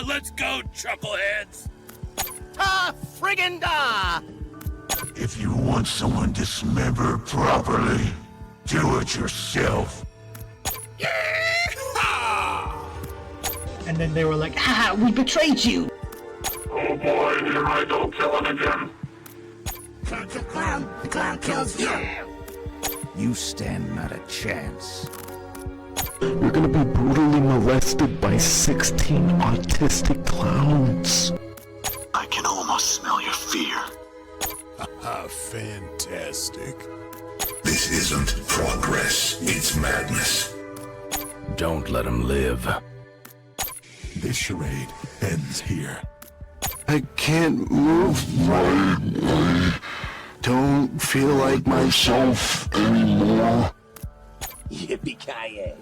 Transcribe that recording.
Let's go, chuckleheads! Ha friggin' da! If you want someone dismembered properly, do it yourself. And then they were like, "Ha! We betrayed you." Oh boy, here I go killing again. Can't kill clown. The clown kills you. You stand not a chance. You're gonna be brutally molested by 16 autistic clowns. I can almost smell your fear. Fantastic. This isn't progress, it's madness. Don't let him live. This charade ends here. I can't move right. I don't feel like myself anymore. Yippee-ki-yay.